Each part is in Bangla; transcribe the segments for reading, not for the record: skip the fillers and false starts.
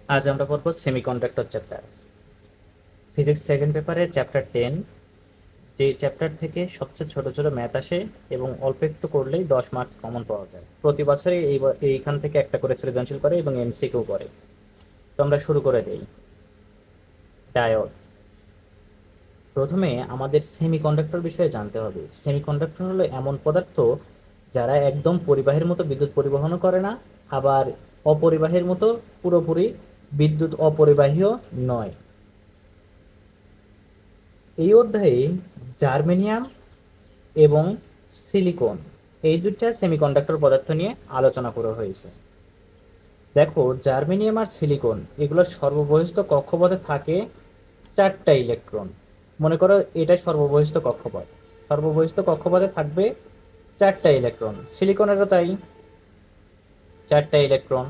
আজ আমরা পড়ব সেমিকন্ডাক্টর চ্যাপ্টার। ফিজিক্স সেকেন্ড পেপারে চ্যাপ্টার 10, যে চ্যাপ্টার থেকে সবচেয়ে ছোট ছোট ম্যাথ আসে এবং অল্প একটু করলেই 10 মার্কস কমন পাওয়া যায়। প্রতি বছরই এইখান থেকে একটা করে সৃজনশীল করে এবং এমসিকিউ করে। তো আমরা শুরু করে দিই। ডায়োড। প্রথমে আমাদের সেমিকন্ডাক্টর বিষয়ে জানতে হবে। সেমিকন্ডাক্টর হলো এমন পদার্থ যারা একদম পরিবাহের মতো বিদ্যুৎ পরিবহনও করে না, আবার অপরিবাহের মতো পুরোপুরি বিদ্যুৎ অপরিবাহীও নয়। এই অধ্যায়ে জার্মেনিয়াম এবং সিলিকন, এই দুইটা সেমিকন্ডাক্টর পদার্থ নিয়ে আলোচনা করা হয়েছে। দেখো, জার্মেনিয়াম আর সিলিকন এগুলোর সর্ববহিস্থ কক্ষপথে থাকে 4টা ইলেকট্রন। মনে করো এটা সর্ববহিস্থ কক্ষপথ। সর্ববহিস্থ কক্ষপথে থাকবে 4টা ইলেকট্রন, সিলিকনেরও তাই 4টা ইলেকট্রন।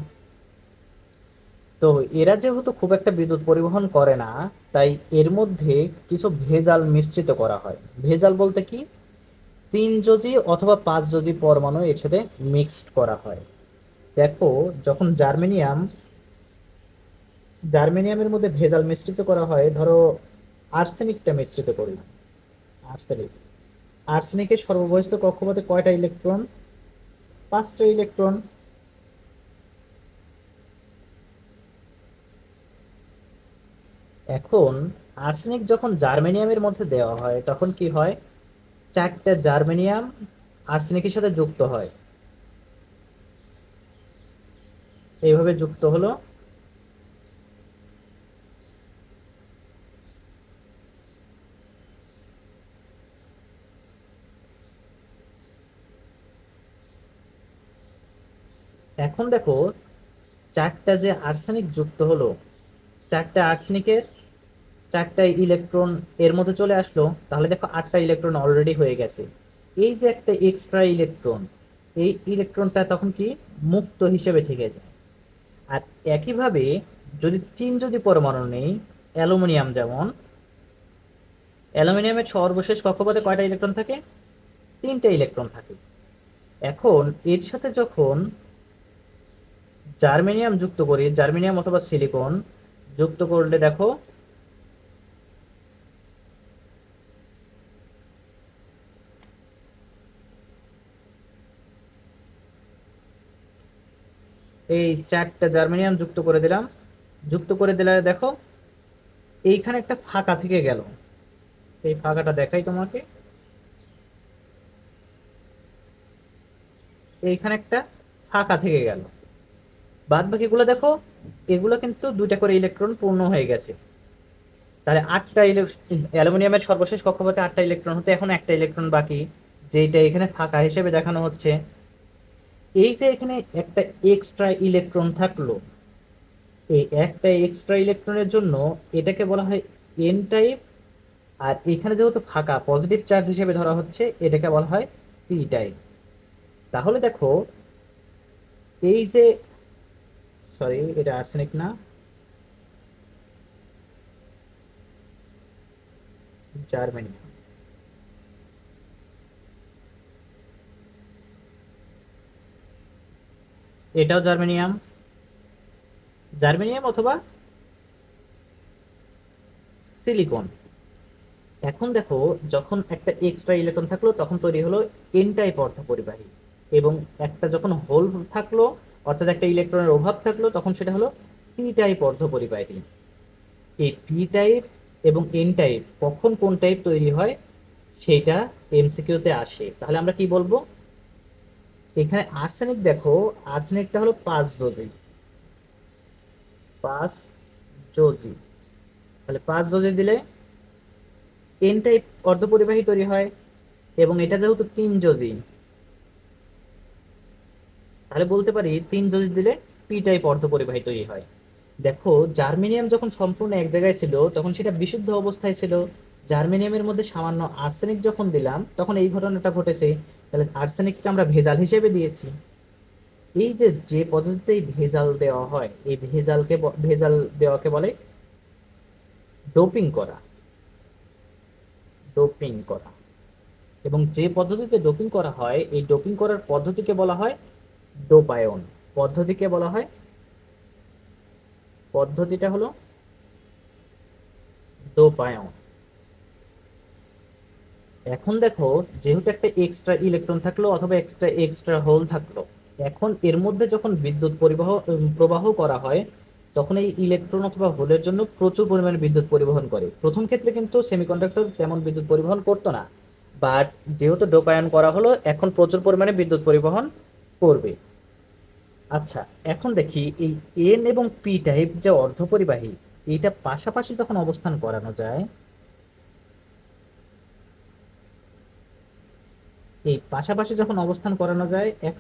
তো এরা যেহেতু খুব একটা বিদ্যুৎ পরিবহন করে না, তাই এর মধ্যে কিছু ভেজাল মিশ্রিত করা হয়। ভেজাল বলতে কি, 3 যোজি অথবা 5 যোজি পরমাণু এর সাথে মিক্সড করা হয়। দেখো, যখন জার্মেনিয়ামের মধ্যে ভেজাল মিশ্রিত করা হয়, ধরো আর্সেনিকটা মিশ্রিত করলাম। আর্সেনিক আর্সেনিকের সর্ববহিস্থ কক্ষপথে কয়টা ইলেকট্রন? 5টা ইলেকট্রন। এখন আর্সেনিক যখন জার্মেনিয়ামের মধ্যে দেওয়া হয় তখন কি হয়? 4টা জার্মেনিয়াম আর্সেনিকের সাথে যুক্ত হয়, এইভাবে যুক্ত হলো। এখন দেখো, 4টা যে আর্সেনিক যুক্ত হলো, 4টা আর্সেনিকের 4টা ইলেকট্রন এর মধ্যে চলে আসলো, তাহলে দেখো 8টা ইলেকট্রন অলরেডি হয়ে গেছে। এই যে একটা এক্সট্রা ইলেকট্রন, এই ইলেকট্রনটা তখন কি মুক্ত হিসেবে থেকে যায়। আর একইভাবে যদি পরমাণু নেই, অ্যালুমিনিয়াম যেমন, অ্যালুমিনিয়ামের সর্বশেষ কক্ষপথে কয়টা ইলেকট্রন থাকে? 3টে ইলেকট্রন থাকে। এখন এর সাথে যখন জার্মেনিয়াম যুক্ত করি, জার্মেনিয়াম অথবা সিলিকন যুক্ত করলে দেখো এই 4টা জার্মেনিয়াম যুক্ত করে দিলাম। যুক্ত করে দিলে দেখো এইখানে একটা ফাঁকা থেকে গেল। এই ফাঁকাটা দেখাই তোমাকে। এইখানে একটা ফাঁকা থেকে গেল। বাদ বাকিগুলো দেখো, এগুলো কিন্তু 2টা করে ইলেকট্রন পূর্ণ হয়ে গেছে। তাহলে 8টা অ্যালুমিনিয়ামের সর্বশেষ কক্ষপথে 8টা ইলেকট্রন হতে এখন একটা ইলেকট্রন বাকি, যেটা এখানে ফাঁকা হিসেবে দেখানো হচ্ছে। এই যে এখানে একটা এক্সট্রা ইলেকট্রন থাকলো, এই একটা এক্সট্রা ইলেকট্রনের জন্য এটাকে বলা হয় এন টাইপ। আর এখানে যেহেতু ফাঁকা, পজিটিভ চার্জ হিসেবে ধরা হচ্ছে, এটাকে বলা হয় পি টাইপ। তাহলে দেখো, এই যে, সরি এটা আর্সেনিক না, জার্মেনিয়াম। এটাও জার্মেনিয়াম, জার্মেনিয়াম অথবা সিলিকন। এখন দেখো, যখন একটা এক্সট্রা ইলেকট্রন থাকলো তখন তৈরি হলো এন টাইপ অর্ধপরিবাহী, এবং একটা যখন হোল থাকলো, অর্থাৎ একটা ইলেকট্রনের অভাব থাকলো, তখন সেটা হলো পি টাইপ অর্ধপরিবাহী। এই পি টাইপ এবং এন টাইপ কখন কোন টাইপ তৈরি হয় সেটা এমসিকিউতে আসে। তাহলে আমরা কি বলবো? এখানে আর্সেনিক দেখো, আর্সেনিকটা হলো 5 যোজি। 5 যোজি, তাহলে 5 যোজি দিলে এন টাইপ অর্ধপরিবাহী তৈরি হয়, এবং এটা যেহেতু 3 যোজি, তাহলে বলতে পারি 3 যোজি দিলে পি টাইপ অর্ধপরিবাহী তৈরি হয়। দেখো, জার্মেনিয়াম যখন সম্পূর্ণ এক জায়গায় ছিল তখন সেটা বিশুদ্ধ অবস্থায় ছিল। জার্মেনিয়ামের মধ্যে সামান্য আর্সেনিক যখন দিলাম তখন এই ঘটনাটা ঘটেছে। তাহলে আর্সেনিককে আমরা ভেজাল হিসেবে দিয়েছি। এই যে যে পদ্ধতিতে এই ভেজাল দেওয়া হয়, এই ভেজাল দেওয়াকে বলে ডোপিং করা। ডোপিং করা। এবং যে পদ্ধতিতে ডোপিং করা হয়, এই ডোপিং করার পদ্ধতিকে বলা হয় ডোপায়ন। পদ্ধতিকে বলা হয় পদ্ধতিটা হলো ডোপায়ন। এখন দেখো, যেহেতু একটা এক্সট্রা ইলেকট্রন থাকলো অথবা এক্সট্রা হোল থাকলো, এখন এর মধ্যে যখন বিদ্যুৎ প্রবাহ করা হয়, তখন এই ইলেকট্রন অথবা হোলের জন্য প্রচুর পরিমাণে বিদ্যুৎ পরিবহন করে। প্রথম ক্ষেত্রে কিন্তু সেমিকন্ডাক্টর তেমন বিদ্যুৎ পরিবহন করতো না, বাট যেহেতু ডোপায়ন করা হলো, এখন প্রচুর পরিমাণে বিদ্যুৎ পরিবহন করবে। আচ্ছা, এখন দেখি এই এন এবং পি টাইপ যে অর্ধপরিবাহী, এইটা পাশাপাশি যখন অবস্থান করানো যায়, এই পাশাপাশি যখন অবস্থান করানো যায়, এক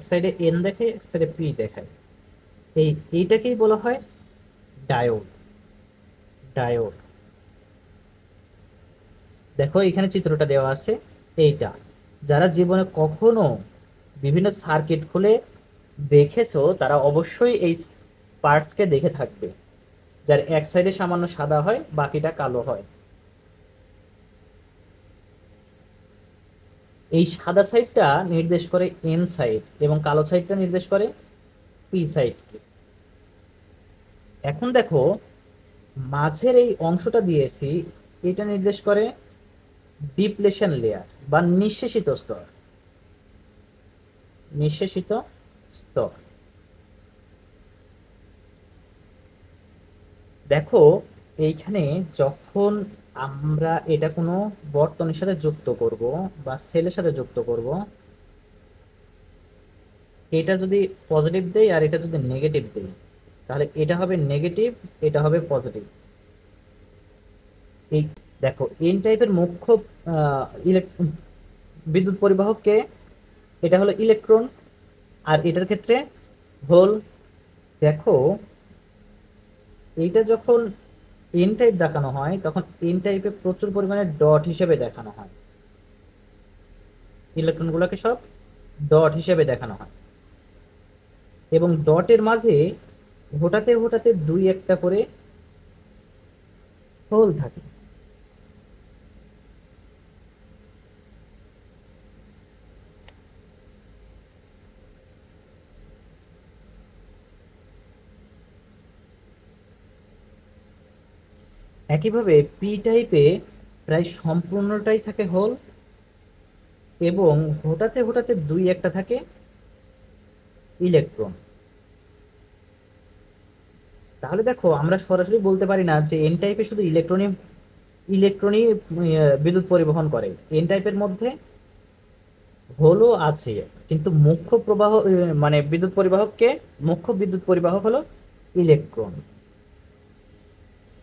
সাইডে এন দেখে, এক সাইডে পি দেখায়, এইটাকেই বলা হয় ডায়োড। ডায়োড, দেখো এখানে চিত্রটা দেওয়া আছে। এইটা যারা জীবনে কখনো বিভিন্ন সার্কিট খুলে দেখেছো, তারা অবশ্যই এই পার্টসকে দেখে থাকবে, যার এক সাইডে সামান্য সাদা হয়, বাকিটা কালো হয়। এই সাদা সাইডটা নির্দেশ করে এন সাইড এবং কালো সাইডটা নির্দেশ করে পি সাইডকে। এখন দেখো, মাঝের এই অংশটা দিয়েছি, এটা নির্দেশ করে ডিপ্লেশন লেয়ার বা নিঃশেষিত স্তর। নিঃশেষিত স্তর, দেখো এইখানে যখন আমরা এটা কোনো বর্তনীর সাথে যুক্ত করব বা সেলের সাথে যুক্ত করব, এটা যদি পজিটিভ দেই আর এটা যদি নেগেটিভ দেই, তাহলে এটা হবে নেগেটিভ, এটা হবে পজিটিভ। এই দেখো, এন টাইপের মুখ্য বিদ্যুৎ পরিবাহককে, এটা হলো ইলেকট্রন, আর এটার ক্ষেত্রে হোল। দেখো, এইটা যখন এন টাইপ দেখানো হয়, তখন এন টাইপে প্রচুর পরিমাণে ডট হিসেবে দেখানো হয়, ইলেকট্রনগুলোকে সব ডট হিসেবে দেখানো হয়, এবং ডটের মাঝে হঠাতে হঠাতে দুই একটা করে হোল থাকে। একইভাবে পি টাইপে প্রায় সম্পূর্ণটাই থাকে হোল, এবং হঠাতে হঠাতে দুই একটা থাকে ইলেকট্রন। তাহলে দেখো, আমরা সরাসরি বলতে পারি না যে এন টাইপে শুধু ইলেকট্রনই বিদ্যুৎ পরিবহন করে। এন টাইপের মধ্যে হোলও আছে, কিন্তু মুখ্য প্রবাহ মানে মুখ্য বিদ্যুৎ পরিবাহক হলো ইলেকট্রন।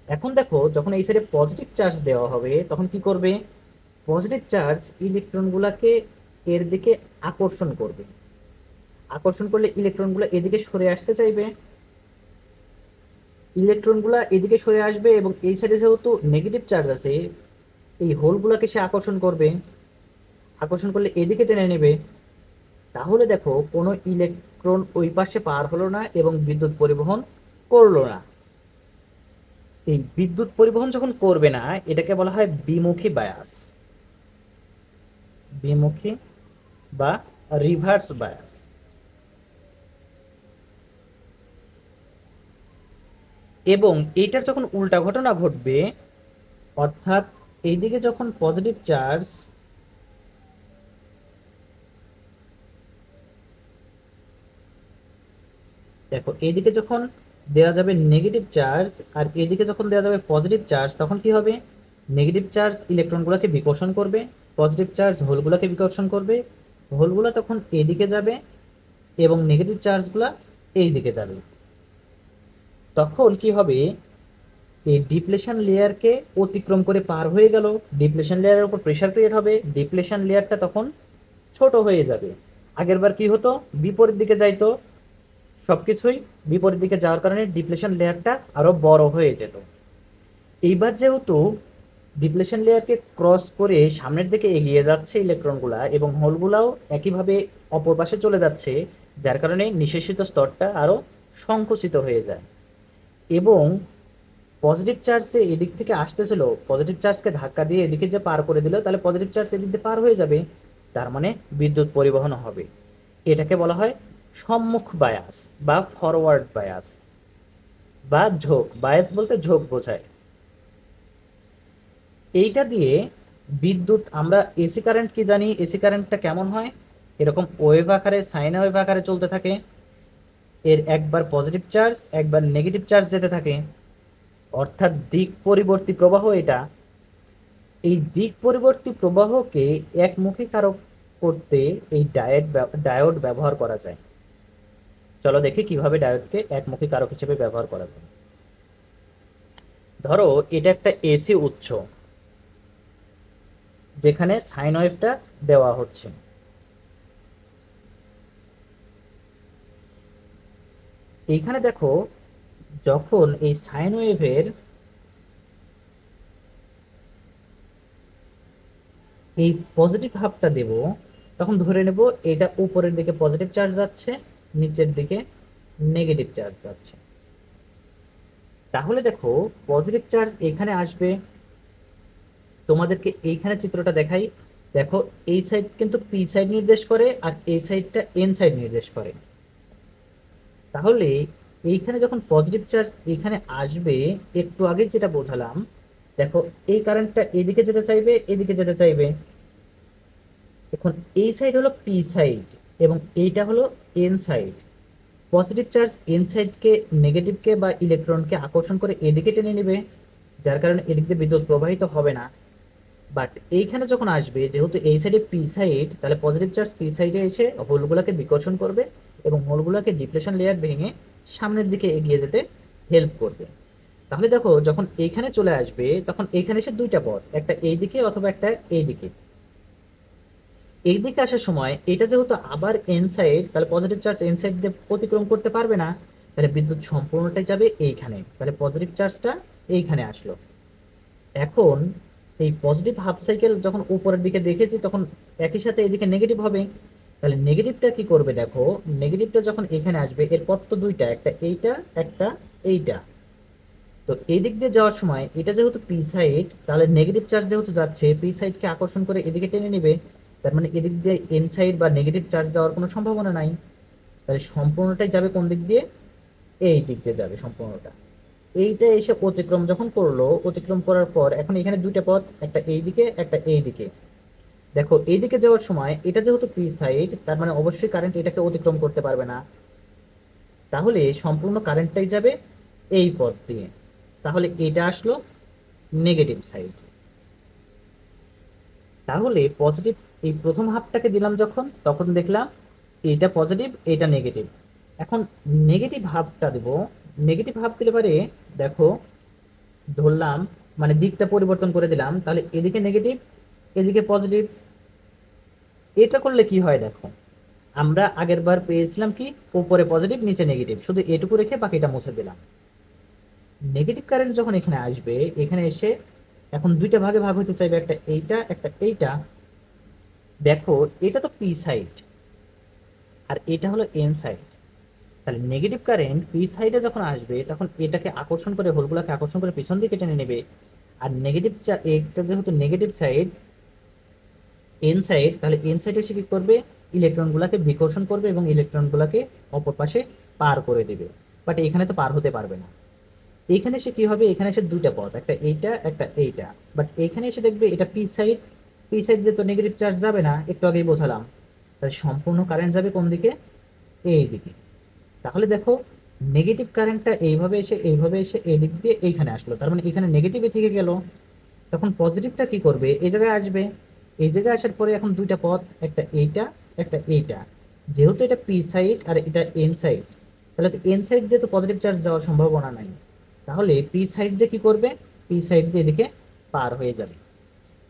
এখন দেখো, যখন এই সাইডে পজিটিভ চার্জ দেওয়া হবে, তখন কি করবে? পজিটিভ চার্জ ইলেকট্রনগুলোকে এর দিকে আকর্ষণ করবে। আকর্ষণ করলে ইলেকট্রনগুলো এদিকে সরে আসতে চাইবে, ইলেকট্রনগুলো এদিকে সরে আসবে, এবং এই সাইডে যেহেতু নেগেটিভ চার্জ আছে, এই হোলগুলোকে সে আকর্ষণ করবে। আকর্ষণ করলে এদিকে টেনে নেবে। তাহলে দেখো, কোনো ইলেকট্রন ওই পাশে পার হলো না এবং বিদ্যুৎ পরিবহন করলো না। এই বিদ্যুৎ পরিবহন যখন করবে না, এটাকে বলা হয় বিমুখী বায়াস, বিমুখী বা রিভার্স বায়াস। এবং এইটার যখন উল্টা ঘটনা ঘটবে, অর্থাৎ এইদিকে যখন পজিটিভ চার্জ, দেখো এইদিকে যখন দেওয়া যাবে নেগেটিভ চার্জ আর এদিকে যখন দেওয়া যাবে পজিটিভ চার্জ, তখন কি হবে? নেগেটিভ চার্জ ইলেকট্রনগুলোকে বিকর্ষণ করবে, পজিটিভ চার্জ হোলগুলোকে বিকর্ষণ করবে, হোলগুলো তখন এদিকে যাবে এবং নেগেটিভ চার্জগুলো এই দিকে যাবে। তখন কি হবে? এই ডিপ্লেশন লেয়ারকে অতিক্রম করে পার হয়ে গেল, ডিপ্লেশন লেয়ারের উপর প্রেশার ক্রিয়েট হবে, ডিপ্লেশন লেয়ারটা তখন ছোট হয়ে যাবে। আগেরবার কি হতো? বিপরীত দিকে যাইতো, সবকিছুই বিপরীত দিকে যাওয়ার কারণে ডিপ্লেশন লেয়ারটা আরো বড় হয়ে যেত। এইবার যেহেতু ডিপ্লেশন লেয়ারকে ক্রস করে সামনের দিকে এগিয়ে যাচ্ছে ইলেকট্রনগুলা, এবং হোলগুলাও একইভাবে অপর পাশে চলে যাচ্ছে, যার কারণে নিঃশেষিত স্তরটা আরো সংকুচিত হয়ে যায়। এবং পজিটিভ চার্জ যে এদিক থেকে আসতেছিল, পজিটিভ চার্জকে ধাক্কা দিয়ে এদিকে যে পার করে দিল, তাহলে পজিটিভ চার্জ এদিক দিয়ে পার হয়ে যাবে, তার মানে বিদ্যুৎ পরিবহন হবে। এটাকে বলা হয় সম্মুখ বায়াস বা ফরওয়ার্ড বায়াস বা ঝোঁক। বায়াস বলতে ঝোঁক বোঝায়। এইটা দিয়ে বিদ্যুৎ, আমরা এসি কারেন্ট কি জানি, এসি কারেন্টটা কেমন হয়, এরকম ওয়েভ আকারে, সাইন ওয়েভ আকারে চলতে থাকে। এর একবার পজিটিভ চার্জ একবার নেগেটিভ চার্জ যেতে থাকে, অর্থাৎ দিক পরিবর্তী প্রবাহ এটা। এই দিক পরিবর্তী প্রবাহকে একমুখী কারক করতে এই ডায়োড ব্যবহার করা যায়। চলো দেখি কিভাবে ডায়োডকে একমুখী কারক হিসেবে ব্যবহার করা যায়। ধরো এটা একটা এসি উৎস যেখানে সাইন ওয়েভটা দেওয়া হচ্ছে। এইখানে দেখো, যখন এই সাইন ওয়েভের এই পজিটিভ হাফটা দেব, তখন ধরে নেব এটা উপরের দিকে পজিটিভ চার্জ যাচ্ছে, নিচের দিকে নেগেটিভ চার্জ যাচ্ছে। তাহলে দেখো পজিটিভ চার্জ এখানে আসবে, তোমাদেরকে এইখানে চিত্রটা দেখাই। দেখো এই সাইড কিন্তু পি সাইড নির্দেশ করে আর এই সাইডটা এন সাইড নির্দেশ করে। তাহলে এইখানে যখন পজিটিভ চার্জ এখানে আসবে, একটু আগে যেটা বোঝালাম, দেখো এই কারেন্টটা এদিকে যেতে চাইবে, এদিকে যেতে চাইবে। এখন এই সাইড হলো পি সাইড এবং এইটা হলো N side. Positive charge N সাইডকে, নেগেটিভকে বা ইলেকট্রনকে আকর্ষণ করে এদিকে টেনে নেবে, যার কারণে এদিক দিয়ে বিদ্যুৎ প্রবাহিত হবে না। বাট এইখানে যখন আসবে, যেহেতু এই সাইডে পি সাইড, তাহলে পজিটিভ চার্জ পি সাইডে এসে হোলগুলোকে বিকর্ষণ করবে এবং হোলগুলোকে ডিপ্লেশন লেয়ার ভেঙে সামনের দিকে এগিয়ে যেতে হেল্প করবে। তাহলে দেখো যখন এইখানে চলে আসবে, তখন এইখানে এসে দুইটা পথ, একটা এই দিকে অথবা একটা এই দিকে। এই দিকে আসার সময় এটা যেহেতু আবার এন সাইড, তাহলে পজিটিভ চার্জ এন সাইড দিয়ে অতিক্রম করতে পারবে না, তাহলে বিদ্যুৎ সম্পূর্ণটাই যাবে এইখানে। তাহলে পজিটিভ চার্জটা এইখানে আসলো। এখন এই পজিটিভ হাফ সাইকেল যখন উপরের দিকে দেখেছি, তখন একই সাথে এদিকে নেগেটিভ হবে। তাহলে নেগেটিভটা কি করবে, দেখো নেগেটিভটা যখন এখানে আসবে, এর পথ তো দুইটা, একটা এইটা একটা এইটা। তো এই দিক দিয়ে যাওয়ার সময় এটা যেহেতু পি সাইড, তাহলে নেগেটিভ চার্জ যেহেতু যাচ্ছে, পি সাইডকে আকর্ষণ করে এদিকে টেনে নেবে। তার মানে এদিক দিয়ে এন সাইড বা নেগেটিভ চার্জ যাওয়ার কোনো সম্ভাবনা নাই। তাহলে সম্পূর্ণটাই যাবে কোন দিক দিয়ে, এই দিক দিয়ে যাবে সম্পূর্ণটা। এইটা এসে অতিক্রম যখন করলো, অতিক্রম করার পর এখন এখানে দুইটা পথ, একটা এই দিকে একটা এই দিকে। দেখো এই দিকে যাওয়ার সময় এটা যেহেতু পি সাইড, তার মানে অবশ্যই কারেন্ট এটাকে অতিক্রম করতে পারবে না। তাহলে সম্পূর্ণ কারেন্টটাই যাবে এই পথ দিয়ে। তাহলে এটা আসলো নেগেটিভ সাইড। তাহলে পজিটিভ, এই প্রথম হাফটাকে দিলাম যখন, তখন দেখলাম এটা পজিটিভ এটা নেগেটিভ। এখন নেগেটিভ হাফটা দেব। নেগেটিভ হাফ দিলে পারে, দেখো ধরলাম, মানে দিকটা পরিবর্তন করে দিলাম, তাহলে এদিকে নেগেটিভ এদিকে পজিটিভ। এটা করলে কি হয় দেখো, আমরা আগের বার পেয়েছিলাম কি, উপরে পজিটিভ নিচে নেগেটিভ, শুধু এটুকু রেখে বাকিটা মুছে দিলাম। নেগেটিভ কারেন্ট যখন এখানে আসবে, এখানে এসে এখন দুইটা ভাগে ভাগ হতে চাইবে, একটা এইটা একটা এইটা। দেখো এটা তো পি সাইড আর এটা হলো এন সাইড। তাহলে নেগেটিভ কারেন্ট পি সাইডে যখন আসবে, তখন এটাকে আকর্ষণ করে, হোলগুলোকে আকর্ষণ করে পিছন দিকে টেনে নেবে। আর নেগেটিভ, এটা যেহেতু নেগেটিভ সাইড এন সাইড, তাহলে এন সাইডে সে কি করবে, ইলেকট্রনগুলোকে বিকর্ষণ করবে এবং ইলেকট্রনগুলোকে অপর পাশে পার করে দেবে। বাট এখানে তো পার হতে পারবে না। এইখানে সে কি হবে, এখানে এসে দুইটা পথ, একটা এইটা একটা এইটা। বাট এখানে এসে দেখবে এটা পি সাইড, পি সাইড দিয়ে তো নেগেটিভ চার্জ যাবে না, একটু আগেই বোঝালাম। তাহলে সম্পূর্ণ কারেন্ট যাবে কোন দিকে, এই দিকে। তাহলে দেখো নেগেটিভ কারেন্টটা এইভাবে এসে এই দিক দিয়ে এইখানে আসলো, তার মানে এখানে নেগেটিভে থেকে গেল। তখন পজিটিভটা কি করবে, এই জায়গায় আসবে। এই জায়গায় আসার পরে এখন দুইটা পথ, একটা এইটা একটা এইটা। যেহেতু এটা পি সাইড আর এটা এন সাইড, তাহলে তো এন সাইড দিয়ে তো পজিটিভ চার্জ যাওয়ার সম্ভাবনা নাই। তাহলে পি সাইড দিয়ে কি করবে, পি সাইড দিয়ে এদিকে পার হয়ে যাবে।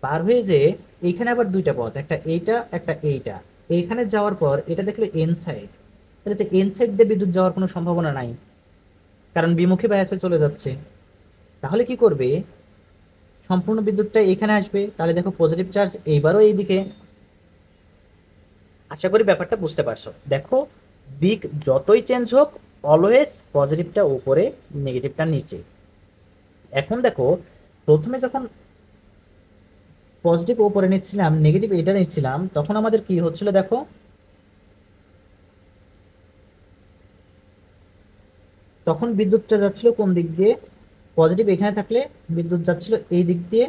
পার হয়ে যেয়ে এইখানে আবার দুইটা পথ, একটা এইটা একটা এইটা। এইখানে যাওয়ার পর এটা দেখলো এন সাইড, তাহলে তো এন সাইড দিয়ে বিদ্যুৎ যাওয়ার কোনো সম্ভাবনা নাই, কারণ বিমুখী বায়াসে চলে যাচ্ছে। তাহলে কি করবে, সম্পূর্ণ বিদ্যুৎটা এখানে আসবে। তাহলে দেখো পজিটিভ চার্জ এইবারও এইদিকে। আশা করি ব্যাপারটা বুঝতে পারছো। দেখো দিক যতই চেঞ্জ হোক, অলওয়েজ পজিটিভটা উপরে নেগেটিভটা নিচে। এখন দেখো প্রথমে যখন পজিটিভ উপরে নিচ্ছিলাম, নেগেটিভ এটা নিচ্ছিলাম, তখন আমাদের কি হচ্ছিল দেখো, তখন বিদ্যুৎটা যাচ্ছিল কোন দিক দিয়ে? পজিটিভ এখানে থাকলে বিদ্যুৎ যাচ্ছিল এই দিক দিয়ে,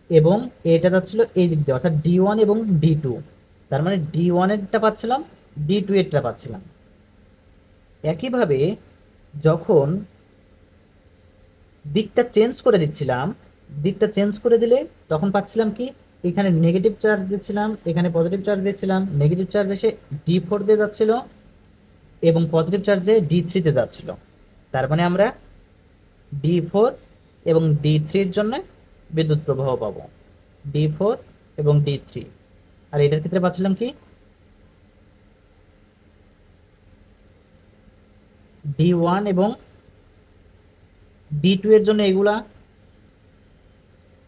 এবং এটা যাচ্ছিল এই দিক দিয়ে, অর্থাৎ D1 এবং D2। তার মানে D1 এরটা পাচ্ছিলাম, D2 এরটা পাচ্ছিলাম। একইভাবে যখন দিকটা চেঞ্জ করে দিচ্ছিলাম, দিকটা চেঞ্জ করে দিলে তখন পাচ্ছিলাম কি, এখানে নেগেটিভ চার্জ দিচ্ছিলাম, এখানে পজিটিভ চার্জ দিচ্ছিলাম, নেগেটিভ চার্জ এসে D4 দিয়ে যাচ্ছিল এবং পজিটিভ চার্জে D3 তে যাচ্ছিল। তার মানে আমরা D4 এবং D3-র জন্য বিদ্যুৎ প্রবাহ পাবো, D4 এবং D3। আর এটার ক্ষেত্রে পাচ্ছিলাম কি, D1 এবং D2 এর জন্য এগুলা,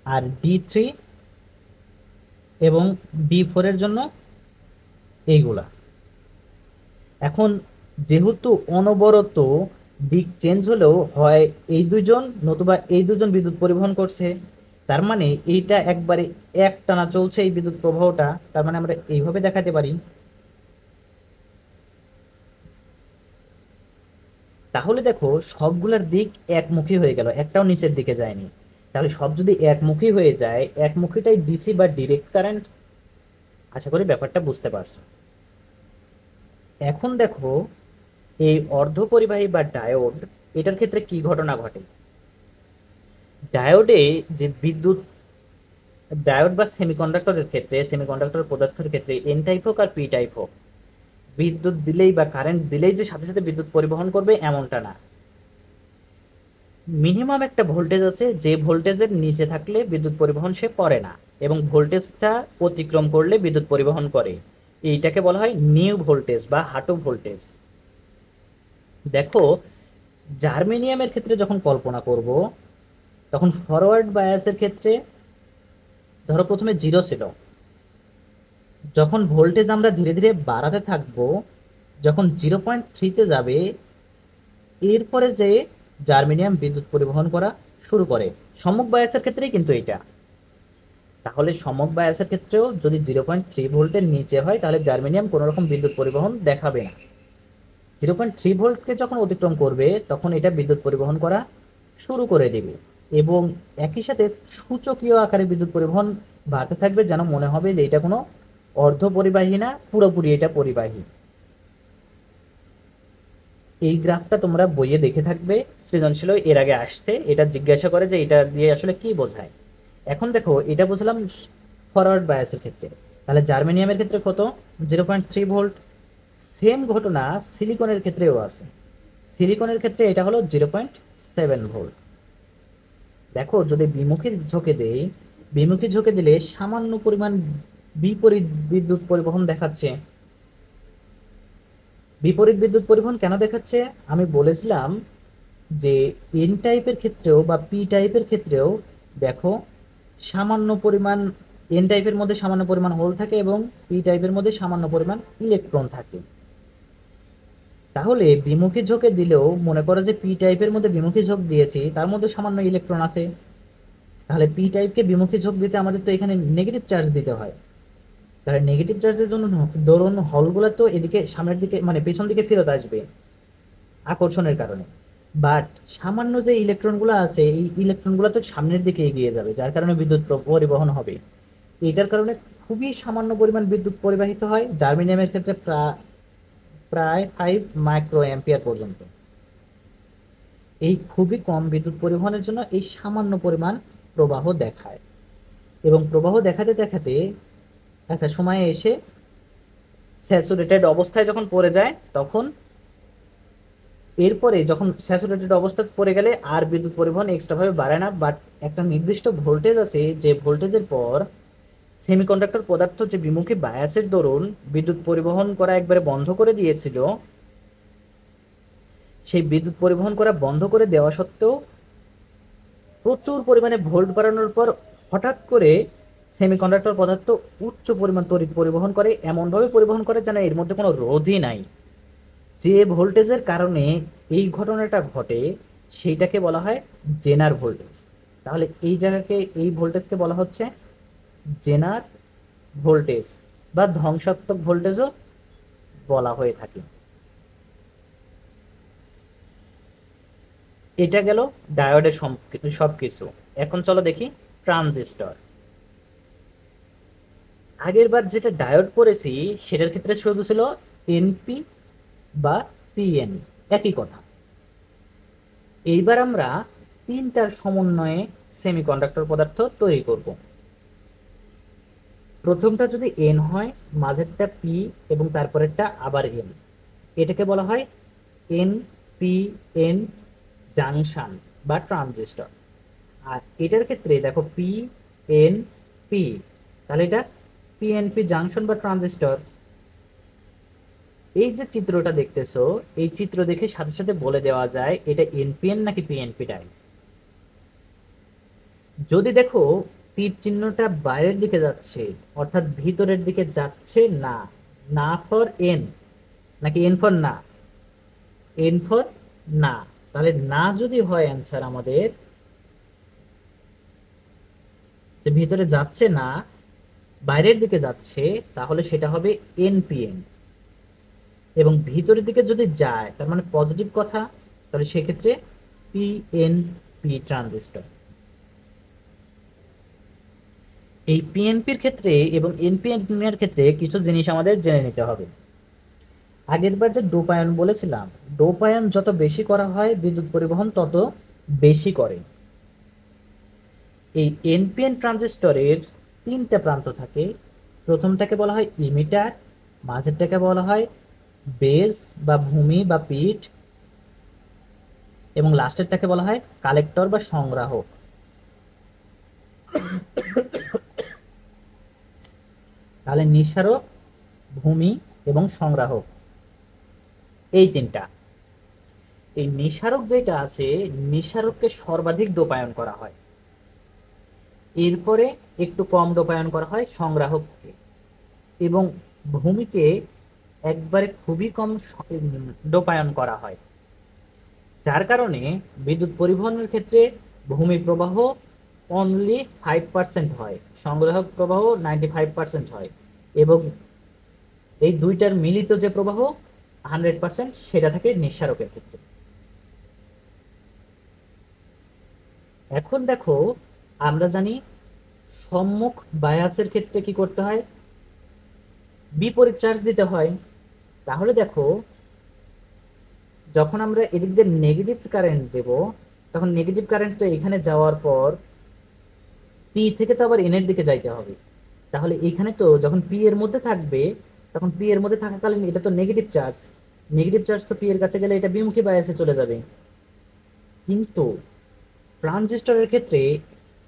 আর D3 এবং D4 এর জন্য এইগুলা। এখন যেহেতু অনবরত দিক চেঞ্জ হলেও হয় এই দুজন নতুবা এই দুজন বিদ্যুৎ পরিবহন করছে, তার মানে এইটা একবারে একটানা চলছে এই বিদ্যুৎ প্রবাহটা। তার মানে আমরা এইভাবে দেখাতে পারি। তাহলে দেখো সবগুলার দিক একমুখী হয়ে গেল, একটাও নিচের দিকে যায়নি। তাহলে সব যদি একমুখী হয়ে যায়, একমুখীটাই ডিসি বা ডিরেক্ট কারেন্ট। আশা করি ব্যাপারটা বুঝতে পারছো। এখন দেখো এই অর্ধপরিবাহী বা ডায়োড, এটার ক্ষেত্রে কি ঘটনা ঘটে? ডায়োডে যে বিদ্যুৎ, ডায়োড বা সেমিকন্ডাক্টরের ক্ষেত্রে, সেমিকন্ডাক্টর পদার্থের ক্ষেত্রে এন টাইপ হোক আর পি টাইপ হোক, বিদ্যুৎ দিলেই বা কারেন্ট দিলেই যে সাথে সাথে বিদ্যুৎ পরিবহন করবে এমনটা না। মিনিমাম একটা ভোল্টেজ আছে, যে ভোল্টেজের নিচে থাকলে বিদ্যুৎ পরিবহন সে করে না, এবং ভোল্টেজটা অতিক্রম করলে বিদ্যুৎ পরিবহন করে। এইটাকে বলা হয় নিউ ভোল্টেজ বা হাঁটু ভোল্টেজ। দেখো জার্মেনিয়ামের ক্ষেত্রে যখন কল্পনা করব, তখন ফরওয়ার্ড বায়াসের ক্ষেত্রে ধরো প্রথমে 0 ছিল, যখন ভোল্টেজ আমরা ধীরে ধীরে বাড়াতে থাকব, যখন 0.3-তে যাবে, এরপরে যে জার্মেনিয়াম বিদ্যুৎ পরিবহন করা শুরু করে। সম্মুখ বায়াসের ক্ষেত্রেই কিন্তু এটা। তাহলে সম্মুখ বায়াসের ক্ষেত্রেও যদি 0.3 ভোল্টের নিচে হয়, তাহলে জার্মেনিয়াম কোনো রকম বিদ্যুৎ পরিবহন দেখাবে না। 0.3 ভোল্টকে যখন অতিক্রম করবে, তখন এটা বিদ্যুৎ পরিবহন করা শুরু করে দেবে, এবং একই সাথে সূচকীয় আকারে বিদ্যুৎ পরিবহন বাড়তে থাকবে, যেন মনে হবে যে এটা কোনো অর্ধ পরিবাহী না, পুরোপুরি এটা পরিবাহী। এই গ্রাফটা তোমরা বইয়ে দেখে থাকবে, সৃজনশীল এর আগে আসছে, এটা জিজ্ঞাসা করে যে এটা দিয়ে আসলে কি বোঝায়। এখন দেখো এটা বুঝলাম ফরওয়ার্ড বায়াসের ক্ষেত্রে, তাহলে জার্মেনিয়ামের ক্ষেত্রে কত? 0.3 ভোল্ট। সেম ঘটনা সিলিকনের ক্ষেত্রেও আছে। সিলিকনের ক্ষেত্রে এটা হলো 0.7 ভোল্ট। দেখো যদি বিমুখী ঝোঁকে দেই, বিমুখী ঝোঁকে দিলে সামান্য পরিমাণ বিপরীত বিদ্যুৎ পরিবহন দেখাচ্ছে। বিপরীত বিদ্যুৎ পরিবহন কেন দেখাচ্ছে? আমি বলেছিলাম যে এন টাইপের ক্ষেত্রেও বা পি টাইপের ক্ষেত্রেও দেখো সামান্য পরিমাণ, এন টাইপের মধ্যে সামান্য পরিমাণ হোল থাকে এবং পি টাইপের মধ্যে সামান্য পরিমাণ ইলেকট্রন থাকে। তাহলে বিমুখী ঝোঁকে দিলেও মনে করো যে পি টাইপের মধ্যে বিমুখী ঝোঁক দিয়েছি, তার মধ্যে সামান্য ইলেকট্রন আছে, তাহলে পি টাইপকে বিমুখী ঝোঁক দিতে আমাদের তো এখানে নেগেটিভ চার্জ দিতে হয়। তাহলে নেগেটিভ চার্জের জন্য ধরুন হলগুলো তো এদিকে সামনের দিকে মানে পেছন দিকে ফেরত আসবে আকর্ষণের কারণে, বাট সামান্য যে ইলেকট্রনগুলো আছে এই ইলেকট্রনগুলো তো সামনের দিকে এগিয়ে যাবে, যার কারণে বিদ্যুৎ পরিবহন হবে। এটার কারণে খুবই সামান্য পরিমাণ বিদ্যুৎ পরিবাহিত হয়, জার্মেনিয়ামের ক্ষেত্রে প্রায় 5 মাইক্রো অ্যাম্পিয়ার পর্যন্ত। এই খুবই কম বিদ্যুৎ পরিবহনের জন্য এই সামান্য পরিমাণ প্রবাহ দেখায়, এবং প্রবাহ দেখাতে দেখাতে একটা সময়ে এসে স্যাচুরেটেড অবস্থায় যখন পড়ে যায়, তখন এরপরে যখন স্যাচুরেটেড অবস্থা পড়ে গেলে আর বিদ্যুৎ পরিবহন এক্সট্রাভাবে বাড়ে না, বাট একটা নির্দিষ্ট ভোল্টেজ আছে, যে ভোল্টেজের পর সেমিকন্ডাক্টর পদার্থ যে বিমুখী বায়াসের দরুন বিদ্যুৎ পরিবহন করা একবারে বন্ধ করে দিয়েছিল, সেই বিদ্যুৎ পরিবহন করা বন্ধ করে দেওয়া সত্ত্বেও প্রচুর পরিমাণে ভোল্ট বাড়ানোর পর হঠাৎ করে সেমিকন্ডাক্টর পদার্থ উচ্চ পরিমাণ তড়িৎ পরিবহন করে, এমনভাবে পরিবহন করে যেন এর মধ্যে কোনো রোধই নাই। যে ভোল্টেজের কারণে এই ঘটনাটা ঘটে সেইটাকে বলা হয় জেনার ভোল্টেজ। তাহলে এই জায়গাকে, এই ভোল্টেজকে বলা হচ্ছে জেনার ভোল্টেজ বা ধ্বংসাত্মক ভোল্টেজও বলা হয়ে থাকে। এটা গেল ডায়োডের সবকিছু। এখন চলো দেখি ট্রানজিস্টর। আগের বার যেটা ডায়োড করেছি সেটার ক্ষেত্রে শুধু ছিল এনপি বা পিএন, একই কথা। এইবার আমরা তিনটার সমন্বয়ে সেমিকন্ডাক্টর পদার্থ তৈরি করব। প্রথমটা যদি এন হয়, মাঝেরটা পি এবং তারপরেরটা আবার এন, এটাকে বলা হয় এন পি এন জাংশন বা ট্রানজিস্টর। আর এটার ক্ষেত্রে দেখো পি এন পি, তাহলে এটা পিএনপি জাংশন বা ট্রানজিস্টর। এই যে চিত্রটা দেখতেছো, এই চিত্র দেখে সাথে সাথে বলে দেওয়া যায় এটা এনপিএন নাকি পিএনপি টাইপ। যদি দেখো তীর চিহ্নটা বাইরের দিকে যাচ্ছে, অর্থাৎ ভিতরের দিকে যাচ্ছে না, না ফর এন নাকি এন ফর না, এন ফর না, তাহলে না যদি হয় অ্যান্সার আমাদের যে ভিতরে যাচ্ছে না, বাইরের দিকে যাচ্ছে, তাহলে সেটা হবে এনপিএন। এবং ভিতরের দিকে যদি যায় তার মানে পজিটিভ কথা, তাহলে সেক্ষেত্রে পিএনপি ট্রানজিস্টর। এই পিএনপির ক্ষেত্রে এবং এনপিএন এর ক্ষেত্রে কিছু জিনিস আমাদের জেনে নিতে হবে। আগের বার যে ডোপায়ন বলেছিলাম, ডোপায়ন যত বেশি করা হয় বিদ্যুৎ পরিবহন তত বেশি করে। এই এনপিএন ট্রানজিস্টরের তিনটা প্রান্ত থাকে। প্রথমটাকে বলা হয় ইমিটার, মাঝেরটাকে বলা হয় বেজ বা ভূমি বা পিঠ, এবং লাস্টেরটাকে বলা হয় কালেক্টর বা সংগ্রাহক। তাহলে নিঃসারক, ভূমি এবং সংগ্রাহক, এই তিনটা। এই নিঃসারক যেটা আছে, নিঃসারককে সর্বাধিক ডোপায়ন করা হয়, এরপরে একটু কম ডোপায়ন করা হয় সংগ্রাহককে, এবং ভূমিকে একবারে খুবই কম ডোপায়ন করা হয়। যার কারণে বিদ্যুৎ পরিবহনের ক্ষেত্রে ভূমি প্রবাহ অনলি 5% হয়, সংগ্রাহক প্রবাহ 95% হয়, এবং এই দুইটার মিলিত যে প্রবাহ 100% সেটা থাকে নিঃসারকের ক্ষেত্রে। এখন দেখো, আমরা জানি সম্মুখ বায়াসের ক্ষেত্রে কি করতে হয়, বিপরীত চার্জ দিতে হয়। তাহলে দেখো, যখন আমরা এদিক দিয়ে নেগেটিভ কারেন্ট দেব, তখন নেগেটিভ কারেন্ট তো এখানে যাওয়ার পর পি থেকে তো আবার এন এর দিকে যাইতে হবে। তাহলে এখানে তো যখন পি এর মধ্যে থাকবে, তখন পি এর মধ্যে থাকাকালীন এটা তো নেগেটিভ চার্জ, নেগেটিভ চার্জ তো পি এর কাছে গেলে এটা বিমুখী বায়াসে চলে যাবে। কিন্তু ট্রানজিস্টরের ক্ষেত্রে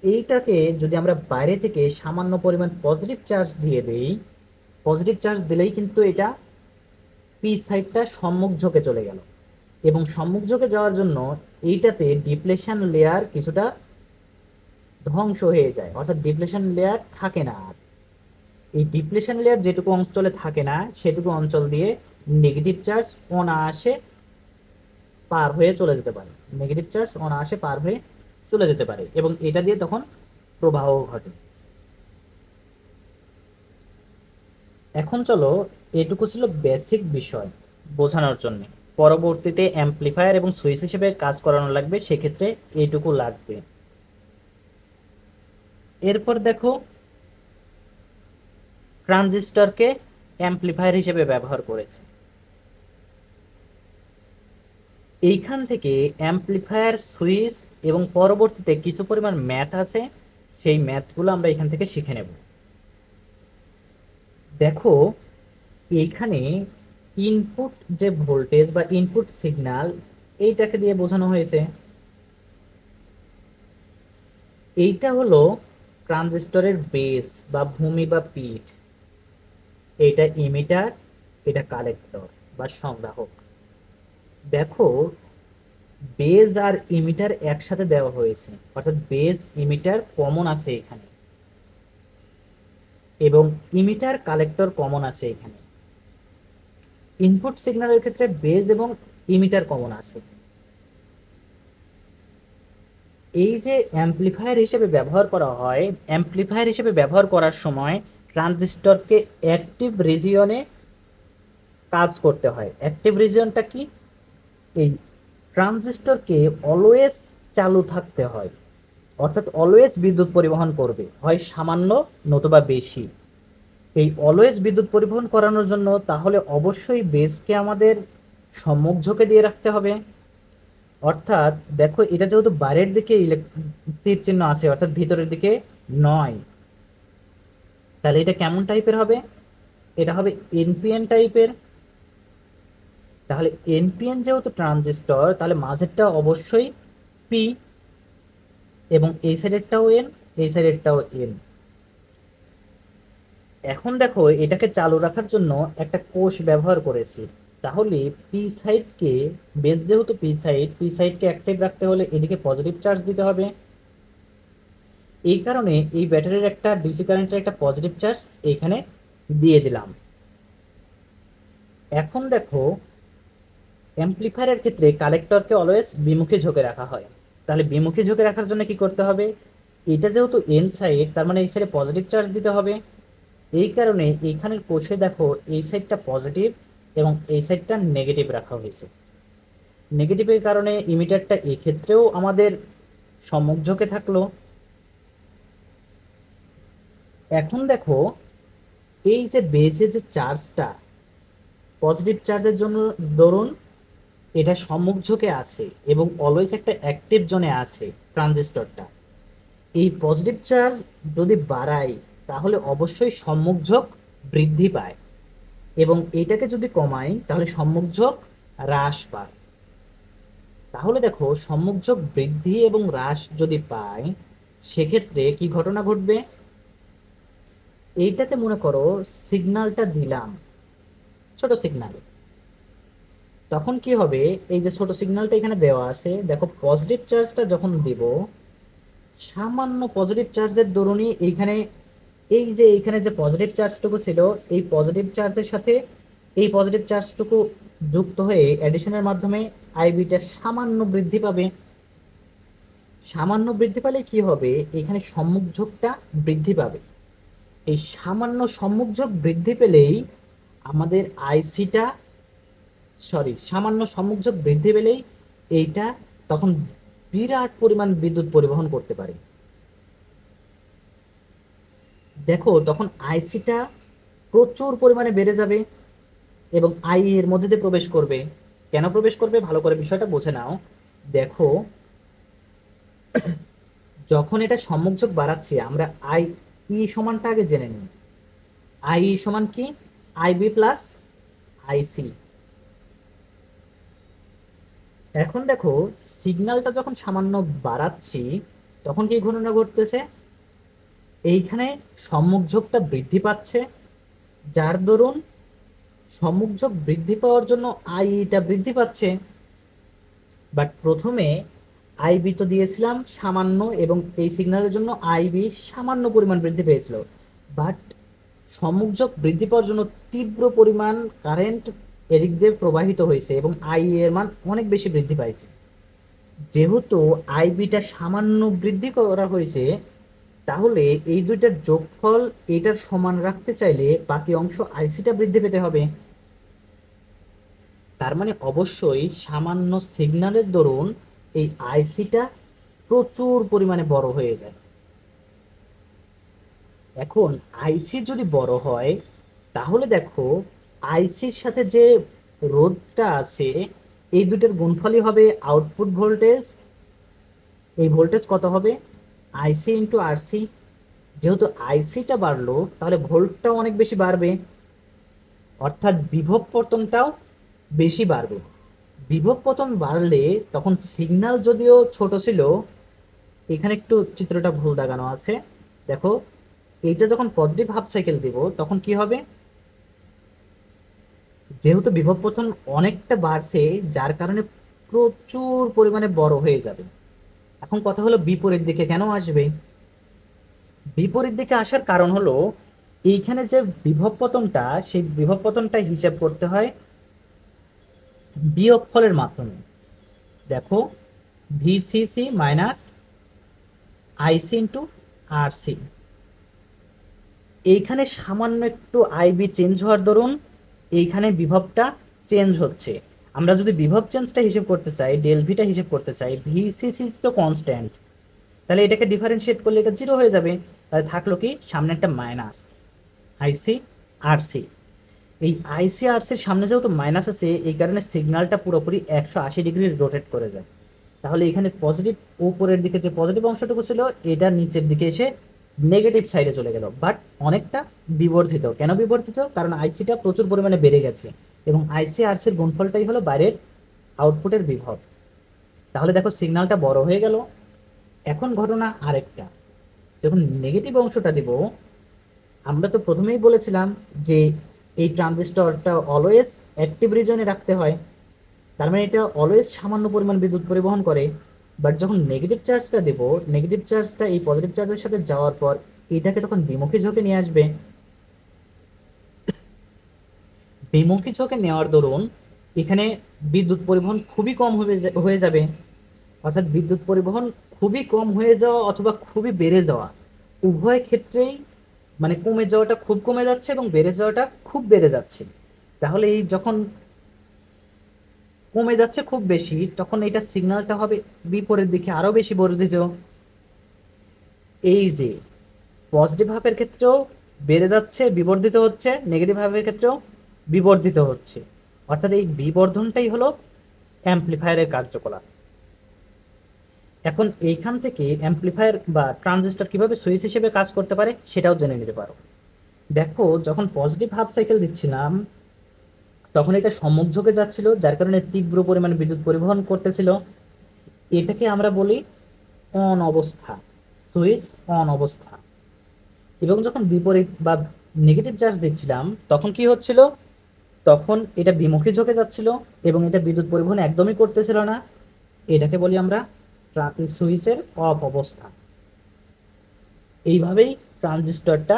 এইটাকে যদি আমরা বাইরে থেকে সামান্য পরিমাণ পজিটিভ চার্জ দিয়ে দেই, পজিটিভ চার্জ দিলেই কিন্তু এটা পি সাইডটা সম্মুখ ঝোঁকে চলে গেল, এবং সম্মুখ ঝোঁকে যাওয়ার জন্য এইটাতে ডিপ্লেশন লেয়ার কিছুটা ধ্বংস হয়ে যায়, অর্থাৎ ডিপ্লেশন লেয়ার থাকে না আর। এই ডিপ্লেশন লেয়ার যেটুকু অঞ্চলে থাকে না সেটুকু অঞ্চল দিয়ে নেগেটিভ চার্জ অনায়াসে পার হয়ে চলে যেতে পারে, নেগেটিভ চার্জ অনায়াসে পার হয়ে চলে যেতে পারে, এবং এটা দিয়ে তখন প্রবাহ ঘটে। এখন চলো, এটুকু ছিল বেসিক বিষয় বোঝানোর জন্য। পরবর্তীতে অ্যাম্পলিফায়ার এবং সুইচ হিসেবে কাজ করানো লাগবে, সেক্ষেত্রে এইটুকু লাগবে। এরপর দেখো, ট্রানজিস্টরকে অ্যাম্পলিফায়ার হিসেবে ব্যবহার করেছে। এইখান থেকে অ্যাম্পলিফায়ার, সুইচ এবং পরবর্তীতে কিছু পরিমাণ ম্যাথ আছে, সেই ম্যাথগুলো আমরা এখান থেকে শিখে নেব। দেখো, এইখানে ইনপুট যে ভোল্টেজ বা ইনপুট সিগন্যাল, এইটাকে দিয়ে বোঝানো হয়েছে। এইটা হলো ট্রানজিস্টরের বেস বা ভূমি বা পিঠ, এটা ইমিটার, এটা কালেক্টর বা সংগ্রাহক। দেখো, বেজ আর ইমিটার একসাথে দেওয়া হয়েছে, অর্থাৎ বেজ ইমিটার কমন আছে এখানে, এবং ইমিটার কালেক্টর কমন আছে এখানে। ইনপুট সিগন্যালের ক্ষেত্রে বেজ এবং ইমিটার কমন আছে। এই যে অ্যাম্পলিফায়ার হিসেবে ব্যবহার করা হয়, অ্যাম্পলিফায়ার হিসেবে ব্যবহার করার সময় ট্রানজিস্টরকে অ্যাক্টিভ রিজিয়নে কাজ করতে হয়। অ্যাক্টিভ রিজিয়নটা কি? এই ট্রানজিস্টরকে অলওয়েজ চালু থাকতে হয়, অর্থাৎ অলওয়েজ বিদ্যুৎ পরিবহন করবে, হয় সামান্য নতুবা বেশি। এই অলওয়েজ বিদ্যুৎ পরিবহন করানোর জন্য তাহলে অবশ্যই বেসকে আমাদের সম্মুখ ঝোঁকে দিয়ে রাখতে হবে। অর্থাৎ দেখো, এটা যেহেতু বাইরের দিকে তীর চিহ্ন আছে, অর্থাৎ ভিতরের দিকে নয়, তাহলে এটা কেমন টাইপের হবে? এটা হবে এনপিএন টাইপের। তাহলে এনপিএন যেহেতু ট্রানজিস্টর, তাহলে মাঝেরটা অবশ্যই পি, এবং এই সাইডেরটাও এন, এই সাইডেরটাও এন। এখন দেখো, এটাকে চালু রাখার জন্য একটা কোষ ব্যবহার করেছি। তাহলে পি সাইডকে, বেস যেহেতু পি সাইডকে অ্যাক্টিভ রাখতে হলে এদিকে পজিটিভ চার্জ দিতে হবে। এই কারণে এই ব্যাটারির একটা ডিসি কারেন্টের একটা পজিটিভ চার্জ এইখানে দিয়ে দিলাম। এখন দেখো, অ্যাম্প্লিফায়ারের ক্ষেত্রে কালেক্টরকে অলওয়েজ বিমুখে ঝোঁকে রাখা হয়। তাহলে বিমুখে ঝোঁকে রাখার জন্য কি করতে হবে? এটা যেহেতু এন সাইড, তার মানে এই সাইডে পজিটিভ চার্জ দিতে হবে। এই কারণে এইখানের কোষে দেখো, এই সাইডটা পজিটিভ এবং এই সাইডটা নেগেটিভ রাখা হয়েছে। নেগেটিভের কারণে ইমিটারটা এক্ষেত্রেও আমাদের সম্মুখ ঝোঁকে থাকলো। এখন দেখো, এই যে বেজে যে চার্জটা, পজিটিভ চার্জের জন্য ধরুন এটা সম্মুখ ঝোঁকে আছে এবং অলওয়েজ একটা অ্যাক্টিভ জোনে আছে ট্রানজিস্টরটা। এই পজিটিভ চার্জ যদি বাড়াই, তাহলে অবশ্যই সম্মুখ ঝোঁক বৃদ্ধি পায়, এবং এইটাকে যদি কমাই তাহলে সম্মুখ ঝোঁক হ্রাস পায়। তাহলে দেখো, সম্মুখ ঝোঁক বৃদ্ধি এবং হ্রাস যদি পায়, সেক্ষেত্রে কি ঘটনা ঘটবে? এইটাতে মনে করো সিগন্যালটা দিলাম, ছোট সিগন্যাল, তখন কি হবে? এই যে ছোট সিগন্যালটা এখানে দেওয়া আছে, দেখো পজিটিভ চার্জটা যখন দিব, সামান্য পজিটিভ চার্জের দরুনই এইখানে, এই যে এইখানে যে পজিটিভ চার্জটুকু ছিল, এই পজিটিভ চার্জের সাথে এই পজিটিভ চার্জটুকু যুক্ত হয়ে অ্যাডিশনের মাধ্যমে আইবিটা সামান্য বৃদ্ধি পাবে। সামান্য বৃদ্ধি পেলে কি হবে? এখানে সম্মুখ ঝোঁকটা বৃদ্ধি পাবে। এই সামান্য সম্মুখ ঝোঁক বৃদ্ধি পেলেই আমাদের আইসিটা, সামান্য সম্মুখ ঝোঁক বৃদ্ধি পেলেই এইটা তখন বিরাট পরিমাণ বিদ্যুৎ পরিবহন করতে পারে। দেখো, তখন আইসিটা প্রচুর পরিমাণে বেড়ে যাবে এবং আই এর মধ্যে দিয়ে প্রবেশ করবে। কেন প্রবেশ করবে? ভালো করে বিষয়টা বুঝে নাও। দেখো, যখন এটা সম্মুখ ঝোঁক বাড়াচ্ছি, আমরা আই ই সমানটা আগে জেনে নিই। আই ই সমান কি? IB plus IC. এখন দেখো, সিগন্যালটা যখন সামান্য বাড়াচ্ছি, তখন কি ঘটনা ঘটতেছে? এইখানে সম্মুখ ঝোঁকটা বৃদ্ধি পাচ্ছে, যার দরুন সম্মুখ ঝোঁক বৃদ্ধি পাওয়ার জন্য আইটা বৃদ্ধি পাচ্ছে। বাট প্রথমে আইবি তো দিয়েছিলাম সামান্য, এবং এই সিগন্যালের জন্য আইবি সামান্য পরিমাণ বৃদ্ধি পেয়েছিল। বাট সম্মুখ ঝোঁক বৃদ্ধি পাওয়ার জন্য তীব্র পরিমাণ কারেন্ট এদিক দিয়ে প্রবাহিত হয়েছে এবং আই এর মান অনেক বেশি বৃদ্ধি পাইছে। যেহেতু আইবিটা সামান্য বৃদ্ধি করা হয়েছে, তাহলে এই দুইটার যোগফল এটার সমান রাখতে চাইলে বাকি অংশ আইসিটা বৃদ্ধি পেতে হবে। তার মানে অবশ্যই সামান্য সিগন্যালের দরুন এই আইসিটা প্রচুর পরিমাণে বড় হয়ে যায়। এখন আইসি যদি বড় হয়, তাহলে দেখো আইসির সাথে যে রোধটা আছে, এই দুটোর গুণফলই হবে আউটপুট ভোল্টেজ। এই ভোল্টেজ কত হবে? আইসি ইন্টু আরসি। যেহেতু আইসিটা বাড়লো, তাহলে ভোল্টটাও অনেক বেশি বাড়বে, অর্থাৎ বিভব পতনটাও বেশি বাড়বে। বিভব পতন বাড়লে তখন সিগন্যাল যদিও ছোট ছিল, এখানে একটু চিত্রটা ভুল দাগানো আছে, দেখো এইটা যখন পজিটিভ হাফ সাইকেল দিব, তখন কি হবে? যেহেতু বিভব পতন অনেকটা বাড়ছে, যার কারণে প্রচুর পরিমাণে বড় হয়ে যাবে। এখন কথা হলো, বিপরীত দিকে কেন আসবে? বিপরীত দিকে আসার কারণ হলো, এইখানে যে বিভব পতনটা, সেই বিভব পতনটা হিসাব করতে হয় বিয়োগফলের মাধ্যমে। দেখো, ভিসিসি মাইনাস আইসি ইন্টু আরসি। এইখানে সামান্য একটু আইবি চেঞ্জ হওয়ার দরুন এইখানে বিভবটা চেঞ্জ হচ্ছে, আমরা যদি বিভব চেঞ্জটা হিসেব করতে চাই, ডেল ভিটা হিসেব করতে চাই, ভিসিসি তো কনস্ট্যান্ট, তাহলে এটাকে ডিফারেন্সিয়েট করলে এটা জিরো হয়ে যাবে। তাহলে থাকলো কি সামনে একটা মাইনাস আইসি আরসি। এই আইসি আরসির সামনে যেহেতু মাইনাস আছে, এই কারণে সিগন্যালটা পুরোপুরি 180 ডিগ্রি রোটেট করে যায়। তাহলে এখানে পজিটিভ উপরের দিকে যে পজিটিভ অংশটুকু ছিল, এটা নিচের দিকে এসে নেগেটিভ সাইডে চলে গেল, বাট অনেকটা বিবর্ধিত। কেন বিবর্ধিত? কারণ আইসিটা প্রচুর পরিমাণে বেড়ে গেছে এবং আইসি আরসির গুণফলটাই হলো বাইরের আউটপুটের বিভব। তাহলে দেখো সিগন্যালটা বড় হয়ে গেল। এখন ঘটনা আরেকটা, যখন নেগেটিভ অংশটা দিব, আমরা তো প্রথমেই বলেছিলাম যে এই ট্রানজিস্টরটা অলওয়েজ অ্যাক্টিভ রিজনে রাখতে হয়, তার মানে এটা অলওয়েজ সামান্য পরিমাণ বিদ্যুৎ পরিবহন করে। বাট যখন নেগেটিভ চার্জটা দেব, নেগেটিভ চার্জটা এই পজিটিভ চার্জের সাথে যাওয়ার পর এটাকে তখন বিমুখী ঝোঁকে নিয়ে আসবে। বিমুখী ঝোঁকে নেওয়ার দরুন এখানে বিদ্যুৎ পরিবহন খুবই কম হয়ে যাবে। অর্থাৎ বিদ্যুৎ পরিবহন খুবই কম হয়ে যাওয়া অথবা খুবই বেড়ে যাওয়া, উভয় ক্ষেত্রেই মানে কমে যাওয়াটা খুব কমে যাচ্ছে এবং বেড়ে যাওয়াটা খুব বেড়ে যাচ্ছে। তাহলে এই যখন কমে যাচ্ছে খুব বেশি, তখন এটা সিগন্যালটা হবে বিপরীত দিকে আরো বেশি বর্ধিত। এই যে পজিটিভ হাফের ক্ষেত্রেও বেড়ে যাচ্ছে, বিবর্ধিত হচ্ছে, নেগেটিভ হাফের ক্ষেত্রেও বিবর্ধিত হচ্ছে। অর্থাৎ এই বিবর্ধনটাই হলো অ্যাম্প্লিফায়ারের কার্যকলাপ। এখন এইখান থেকে অ্যাম্প্লিফায়ার বা ট্রানজিস্টর কিভাবে সুইচ হিসেবে কাজ করতে পারে সেটাও জেনে নিতে পারো। দেখো, যখন পজিটিভ হাফ সাইকেল দিচ্ছিলাম তখন এটা সম্মুখ ঝোঁকে যাচ্ছিল, যার কারণে তীব্র পরিমাণে বিদ্যুৎ পরিবহন করতেছিল। এটাকে আমরা বলি অন অবস্থা, সুইচ অন অবস্থা। এবং যখন বিপরীত বা নেগেটিভ চার্জ দিচ্ছিলাম তখন কি হচ্ছিল? তখন এটা বিমুখী ঝোঁকে যাচ্ছিল এবং এটা বিদ্যুৎ পরিবহন একদমই করতেছিল না। এটাকে বলি আমরা সুইচের অফ অবস্থা। এইভাবেই ট্রানজিস্টরটা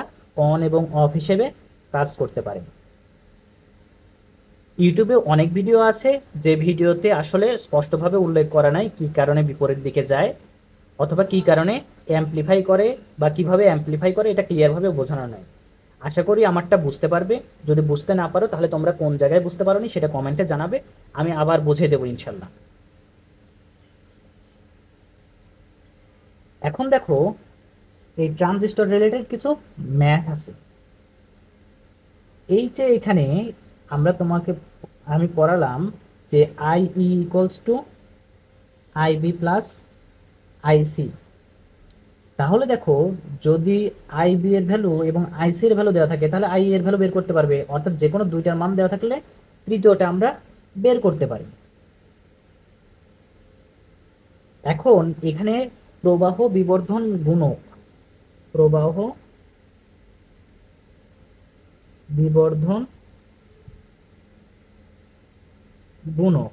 অন এবং অফ হিসেবে কাজ করতে পারে। ইউটিউবে অনেক ভিডিও আছে যে ভিডিওতে আসলে স্পষ্টভাবে উল্লেখ করা নাই কী কারণে বিপরীত দিকে যায় অথবা কী কারণে অ্যাম্প্লিফাই করে বা কিভাবে অ্যাম্প্লিফাই করে, এটা ক্লিয়ারভাবে বোঝানো নাই। আশা করি আমারটা বুঝতে পারবে। যদি বুঝতে না পারো তাহলে তোমরা কোন জায়গায় বুঝতে পারোনি সেটা কমেন্টে জানাবে, আমি আবার বুঝিয়ে দেবো ইনশাল্লাহ। এখন দেখো, এই ট্রানজিস্টর রিলেটেড কিছু ম্যাথ আছে। এই যে এখানে আমি পড়ালাম যে I E equals to I B plus IC. তাহলে দেখো, যদি আই বি এর ভ্যালু এবং আইসি এর ভ্যালু দেওয়া থাকে তাহলে আই এর ভ্যালু বের করতে পারবে। অর্থাৎ যে কোনো দুইটার মান দেওয়া থাকলে তৃতীয়টা আমরা বের করতে পারি। এখন এখানে প্রবাহ বিবর্ধন গুণক, প্রবাহ বিবর্ধন গুণক,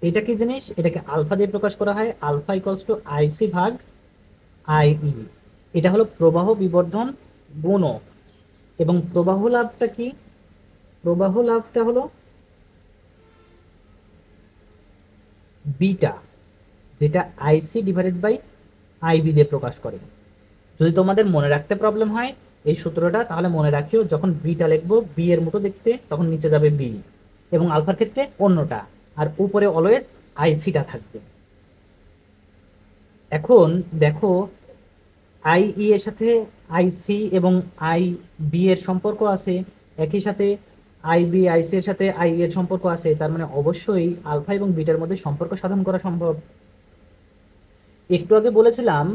এটা কি জিনিস? এটাকে আলফা দিয়ে প্রকাশ করা হয়। আলফা ইকুয়ালস টু আইসি ভাগ আইই। এটা হলো প্রবাহ বিবর্ধন গুণক। এবং প্রবাহ লাভটা কি? প্রবাহ লাভটা হলো বিটা, যেটা আইসি ডিভাইডেড বাই আইবি দিয়ে প্রকাশ করে। যদি তোমাদের মনে রাখতে প্রবলেম হয় এই সূত্রটা, তাহলে মনে রাখিও যখন বিটা লিখবো বি এর মতো দেখতে, তখন নিচে যাবে বি এবং আলফার ক্ষেত্রে অন্যটা, আর উপরে অলওয়েজ আইসিটা থাকবে। এখন দেখো, আইই এর সাথে আইসি এবং আই বি এর সম্পর্ক আছে, একই সাথে আইবি আইসি এর সাথে আই এর সম্পর্ক আছে। তার মানে অবশ্যই আলফা এবং বিটার মধ্যে সম্পর্ক সাধন করা সম্ভব। একটু আগে বলেছিলাম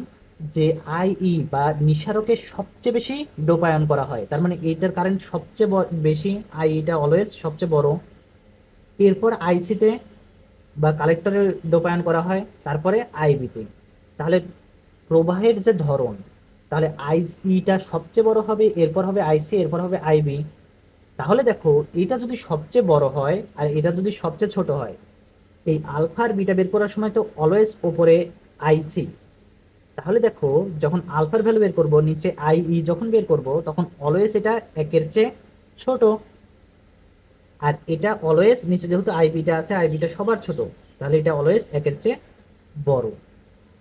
যে আইই বা নিঃসারকে সবচেয়ে বেশি ডোপায়ন করা হয়, তার মানে এইটার কারেন্ট সবচেয়ে বেশি, আইইটা অলওয়েজ সবচেয়ে বড়। এরপর আইসিতে বা কালেক্টরে ডোপায়ন করা হয়, তারপরে আইবিতে। তাহলে প্রবাহের যে ধরন, তাহলে আইইটা সবচেয়ে বড় হবে, এরপর হবে আইসি, এরপর হবে আইবি। তাহলে দেখো, এটা যদি সবচেয়ে বড় হয় আর এটা যদি সবচেয়ে ছোট হয়, এই আলফা আর বিটা বের করার সময় তো অলওয়েজ ওপরে আইসি। তাহলে দেখো, যখন আলফার ভ্যালু বের করব, নিচে আইই যখন বের করব, তখন অলওয়েজ এটা একের চেয়ে ছোট, আর এটা অলওয়েজ নিচে যেহেতু আইবিটা আছে, আইবিটা সবার ছোট, তাহলে এটা অলওয়েজ একের চেয়ে বড়।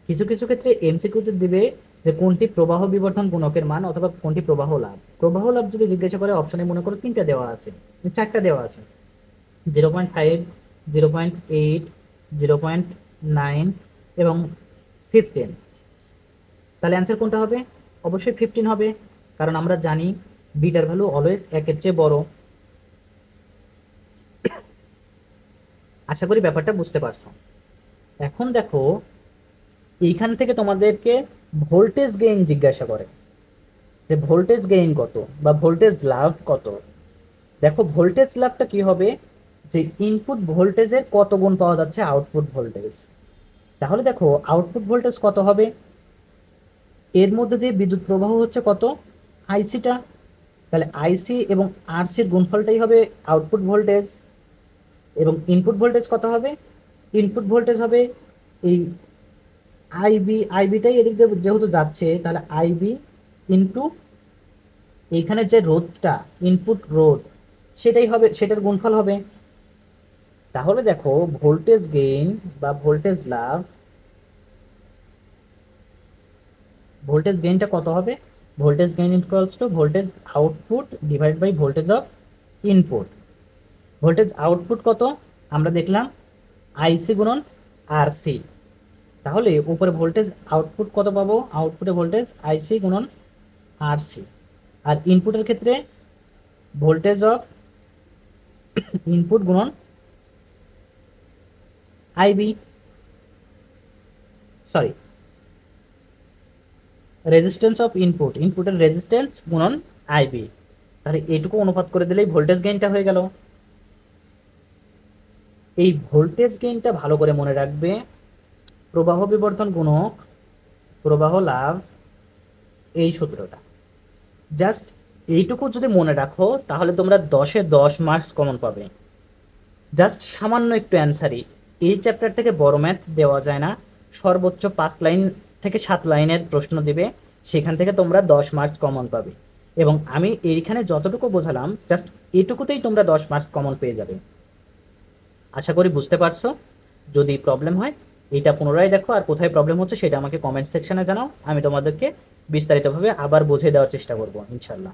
কিছু কিছু ক্ষেত্রে এমসিকিউতে দিবে যে কোনটি প্রবাহ বিবর্ধন গুণকের মান অথবা কোনটি প্রবাহ লাভ। প্রবাহ লাভ যদি জিজ্ঞাসা করে, অপশনে মনে করো 3টা দেওয়া আছে, 4টা দেওয়া আছে। 0.5, 0.8, 0.9 এবং 15। তাহলে অ্যান্সার কোনটা হবে? অবশ্যই 15 হবে, কারণ আমরা জানি বিটার ভ্যালু অলওয়েজ 1-এর চেয়ে বড়। আশা করি ব্যাপারটা বুঝতে পারছো। এখন দেখো, এইখান থেকে তোমাদেরকে ভোল্টেজ গেইন জিজ্ঞাসা করে যে ভোল্টেজ গেইন কত বা ভোল্টেজ লাভ কত। দেখো ভোল্টেজ লাভটা কি হবে, যে ইনপুট ভোল্টেজের কত গুণ পাওয়া যাচ্ছে আউটপুট ভোল্টেজ। তাহলে দেখো আউটপুট ভোল্টেজ কত হবে, এর মধ্যে দিয়ে বিদ্যুৎ প্রবাহ হচ্ছে কত, আইসিটা। তাহলে আইসি এবং আরসির গুণফলটাই হবে আউটপুট ভোল্টেজ। এবং ইনপুট ভোল্টেজ কত হবে, ইনপুট ভোল্টেজ হবে এই আইবিটাই এদিক দিয়ে যেহেতু যাচ্ছে, তাহলে আইবি ইন্টু এইখানে যে রোধটা ইনপুট রোধ সেটাই হবে, সেটার গুণফল হবে। তাহলে দেখো ভোল্টেজ গেইন বা ভোল্টেজ লাভ, ভোল্টেজ গেইনটা কত হবে, voltage gain equals to voltage output divide by voltage of input. Voltage output কত আমরা দেখলাম, আইসি গুণন আরসি। তাহলে উপরে ভোল্টেজ আউটপুট কত পাবো, আউটপুটে ভোল্টেজ আইসি গুণন আরসি। আর ইনপুটের ক্ষেত্রে ভোল্টেজ অফ ইনপুট গুণন IB, sorry resistance of input, ইনপুটের রেজিস্ট্যান্স গুণন আইবি। তাহলে এইটুকু অনুপাত করে দিলেই ভোল্টেজ গেইনটা হয়ে গেল। এই ভোল্টেজ গেইনটা ভালো করে মনে রাখবে, প্রবাহ বিবর্ধন গুণক প্রবাহ লাভ, এই সূত্রটা জাস্ট এইটুকু যদি মনে রাখো তাহলে তোমরা 10-এ 10 মার্কস কমন পাবে। জাস্ট সামান্য একটু অ্যান্সারই, এই চ্যাপ্টার থেকে বড় ম্যাথ দেওয়া যায় না, সর্বোচ্চ 5 লাইন থেকে 7 লাইনের প্রশ্ন দিবে, সেখান থেকে তোমরা 10 মার্কস কমন পাবে। এবং আমি এইখানে যতটুকু বোঝালাম জাস্ট এটুকুতেই তোমরা 10 মার্কস কমন পেয়ে যাবে। আশা করি বুঝতে পারছো। যদি প্রবলেম হয় এইটা পুনরায় দেখো, আর কোথায় প্রবলেম হচ্ছে সেটা আমাকে কমেন্ট সেকশনে জানাও, আমি তোমাদেরকে বিস্তারিতভাবে আবার বুঝিয়ে দেওয়ার চেষ্টা করবো ইনশাল্লাহ।